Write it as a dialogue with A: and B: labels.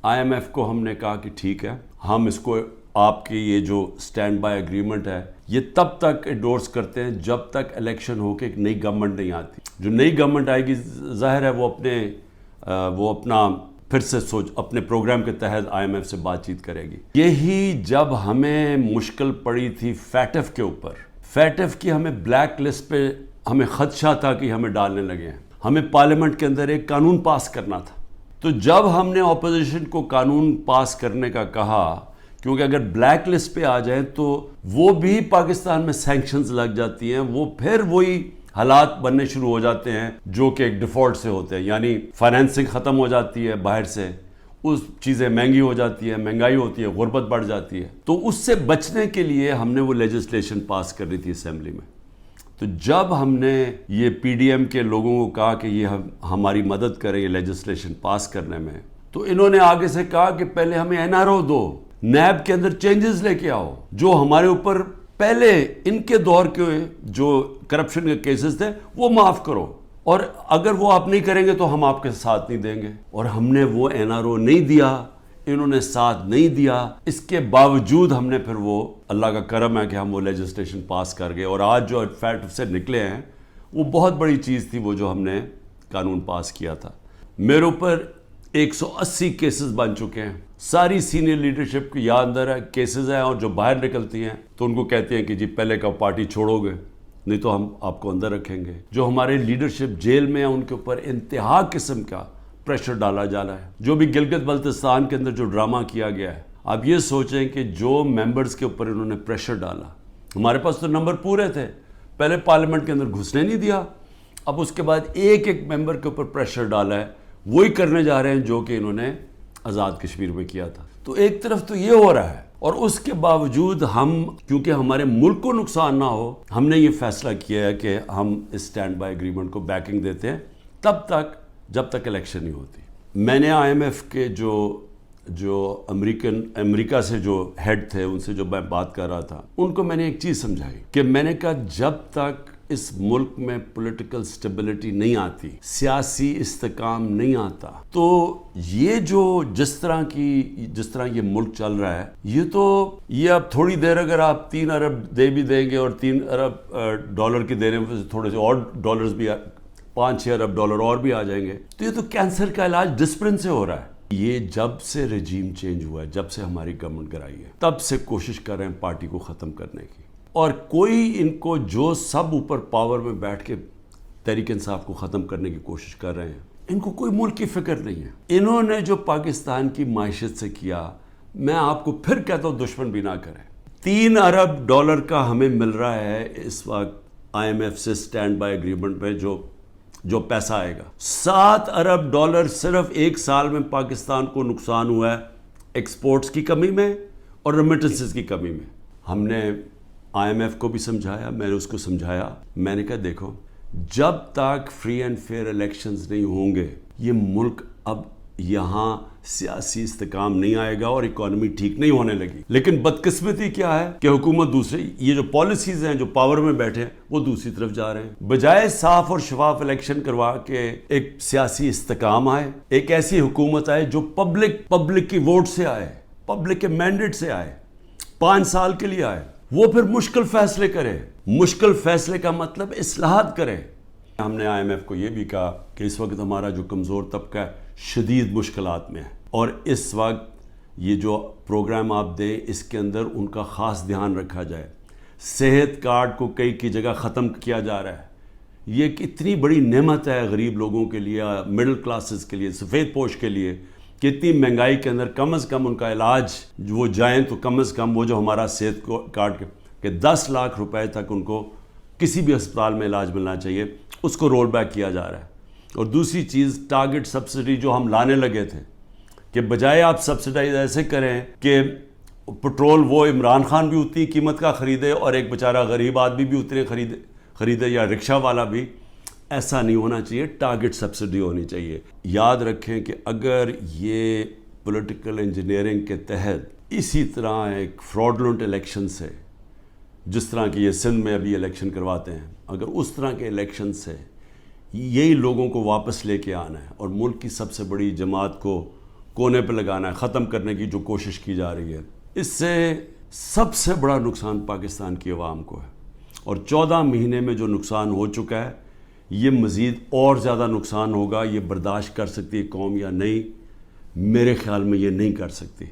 A: IMF کو ہم نے کہا کہ ٹھیک ہے، ہم اس کو آپ کی یہ جو اسٹینڈ بائی اگریمنٹ ہے یہ تب تک انڈورس کرتے ہیں جب تک الیکشن ہو کے ایک نئی گورنمنٹ نہیں آتی. جو نئی گورنمنٹ آئے گی ظاہر ہے وہ اپنا پھر سے اپنے پروگرام کے تحت IMF سے بات چیت کرے گی. یہی جب ہمیں مشکل پڑی تھی فیٹف کے اوپر، فیٹف کی ہمیں بلیک لسٹ پہ ہمیں خدشہ تھا کہ ہمیں ڈالنے لگے ہیں، ہمیں پارلیمنٹ کے اندر ایک قانون پاس کرنا تھا. تو جب ہم نے اپوزیشن کو قانون پاس کرنے کا کہا، کیونکہ اگر بلیک لسٹ پہ آ جائیں تو وہ بھی پاکستان میں سینکشنز لگ جاتی ہیں، وہ پھر وہی حالات بننے شروع ہو جاتے ہیں جو کہ ایک ڈیفالٹ سے ہوتے ہیں، یعنی فائنینسنگ ختم ہو جاتی ہے باہر سے، اس چیزیں مہنگی ہو جاتی ہے، مہنگائی ہوتی ہے، غربت بڑھ جاتی ہے. تو اس سے بچنے کے لیے ہم نے وہ لیجسلیشن پاس کرنی تھی اسمبلی میں. تو جب ہم نے یہ PDM کے لوگوں کو کہا کہ یہ ہماری مدد کریں یہ لیجسلیشن پاس کرنے میں، تو انہوں نے آگے سے کہا کہ پہلے ہمیں NRO دو، نیب کے اندر چینجز لے کے آؤ، جو ہمارے اوپر پہلے ان کے دور کے جو کرپشن کے کیسز تھے وہ معاف کرو، اور اگر وہ آپ نہیں کریں گے تو ہم آپ کے ساتھ نہیں دیں گے. اور ہم نے وہ NRO نہیں دیا، انہوں نے ساتھ نہیں دیا. اس کے باوجود ہم نے پھر وہ اللہ کا کرم ہے کہ ہم وہ لیجسلیشن پاس کر گئے، اور آج جو فیٹ سے نکلے ہیں وہ بہت بڑی چیز تھی، وہ جو ہم نے قانون پاس کیا تھا. میرے اوپر 180 کیسز بن چکے ہیں. ساری سینئر لیڈرشپ کی یاد اندر کیسز ہیں، اور جو باہر نکلتی ہیں تو ان کو کہتے ہیں کہ جی پہلے کا پارٹی چھوڑو گے نہیں تو ہم آپ کو اندر رکھیں گے. جو ہمارے لیڈرشپ جیل میں ہیں ان کے اوپر انتہا قسم کا پریشر ڈالا جا رہا ہے. جو بھی گلگت بلتستان کے اندر جو ڈرامہ کیا گیا ہے، آپ یہ سوچیں کہ جو ممبرز کے اوپر انہوں نے پریشر ڈالا، ہمارے پاس تو نمبر پورے تھے، پہلے پارلیمنٹ کے اندر گھسنے نہیں دیا، اب اس کے بعد ایک ایک ممبر کے اوپر پریشر ڈالا ہے، وہی کرنے جا رہے ہیں جو کہ انہوں نے آزاد کشمیر میں کیا تھا. تو ایک طرف تو یہ ہو رہا ہے، اور اس کے باوجود ہم کیونکہ ہمارے ملک کو نقصان نہ ہو، ہم نے یہ فیصلہ کیا ہے کہ ہم اس اسٹینڈ بائی اگریمنٹ کو بیکنگ دیتے ہیں تب تک جب تک الیکشن نہیں ہوتی. میں نے IMF کے جو امریکہ سے جو ہیڈ تھے ان سے جو میں بات کر رہا تھا، ان کو میں نے ایک چیز سمجھائی کہ میں نے کہا جب تک اس ملک میں پولیٹیکل سٹیبلٹی نہیں آتی، سیاسی استحکام نہیں آتا، تو یہ جس طرح یہ ملک چل رہا ہے، یہ اب تھوڑی دیر اگر آپ 3 ارب دے بھی دیں گے اور 3 ارب ڈالر کی دینے میں تھوڑے سے اور ڈالرز بھی 5-6 ارب ڈالر اور بھی آ جائیں گے، تو یہ تو کینسر کا علاج ڈسپلن سے ہو رہا ہے. یہ جب سے رجیم چینج ہوا ہے، جب سے ہماری گورنمنٹ گرائی ہے، تب سے کوشش کر رہے ہیں پارٹی کو ختم کرنے کی. اور کوئی ان کو جو سب اوپر پاور میں بیٹھ کے تحریک انصاف کو ختم کرنے کی کوشش کر رہے ہیں، ان کو کوئی ملک کی فکر نہیں ہے. انہوں نے جو پاکستان کی معیشت سے کیا، میں آپ کو پھر کہتا ہوں دشمن بھی نہ کریں. 3 ارب ڈالر کا ہمیں مل رہا ہے اس وقت IMF سے اسٹینڈ بائی اگریمنٹ میں جو پیسہ آئے گا. 7 ارب ڈالر صرف ایک سال میں پاکستان کو نقصان ہوا ہے ایکسپورٹس کی کمی میں اور ریمیٹنسز کی کمی میں. ہم نے IMF کو بھی سمجھایا، میں نے اس کو سمجھایا، میں نے کہا دیکھو جب تک فری اینڈ فیئر الیکشنز نہیں ہوں گے یہ ملک اب یہاں سیاسی استحکام نہیں آئے گا اور اکانومی ٹھیک نہیں ہونے لگی. لیکن بدقسمتی کیا ہے کہ حکومت دوسری یہ جو پالیسیز ہیں جو پاور میں بیٹھے ہیں وہ دوسری طرف جا رہے ہیں. بجائے صاف اور شفاف الیکشن کروا کے ایک سیاسی استحکام آئے، ایک ایسی حکومت آئے جو پبلک کی ووٹ سے آئے، پبلک کے مینڈیٹ سے آئے، 5 سال کے لیے آئے، وہ پھر مشکل فیصلے کرے. مشکل فیصلے کا مطلب اصلاحات کرے. ہم نے IMF کو یہ بھی کہا کہ اس وقت ہمارا جو کمزور طبقہ ہے شدید مشکلات میں ہے، اور اس وقت یہ جو پروگرام آپ دیں اس کے اندر ان کا خاص دھیان رکھا جائے. صحت کارڈ کو کئی کی جگہ ختم کیا جا رہا ہے. یہ ایک اتنی بڑی نعمت ہے غریب لوگوں کے لیے، مڈل کلاسز کے لیے، سفید پوش کے لیے، کہ اتنی مہنگائی کے اندر کم از کم ان کا علاج وہ جائیں تو کم از کم وہ جو ہمارا صحت کارڈ کہ 10 لاکھ روپے تک ان کو کسی بھی ہسپتال میں علاج ملنا چاہیے، اس کو رول بیک کیا جا رہا ہے. اور دوسری چیز ٹارگٹ سبسڈی جو ہم لانے لگے تھے کہ بجائے آپ سبسڈائز ایسے کریں کہ پٹرول وہ عمران خان بھی اتنی قیمت کا خریدے اور ایک بیچارہ غریب آدمی بھی اتنے خریدے یا رکشہ والا بھی، ایسا نہیں ہونا چاہیے. ٹارگٹ سبسڈی ہونی چاہیے. یاد رکھیں کہ اگر یہ پولیٹیکل انجینئرنگ کے تحت اسی طرح ایک فراڈلنٹ الیکشن سے، جس طرح کی یہ سندھ میں ابھی الیکشن کرواتے ہیں، اگر اس طرح کے الیکشن سے یہی لوگوں کو واپس لے کے آنا ہے اور ملک کی سب سے بڑی جماعت کو کونے پہ لگانا ہے، ختم کرنے کی جو کوشش کی جا رہی ہے، اس سے سب سے بڑا نقصان پاکستان کی عوام کو ہے، اور 14 مہینے میں جو نقصان ہو چکا ہے یہ مزید اور زیادہ نقصان ہوگا۔ یہ برداشت کر سکتی ہے قوم یا نہیں؟ میرے خیال میں یہ نہیں کر سکتی۔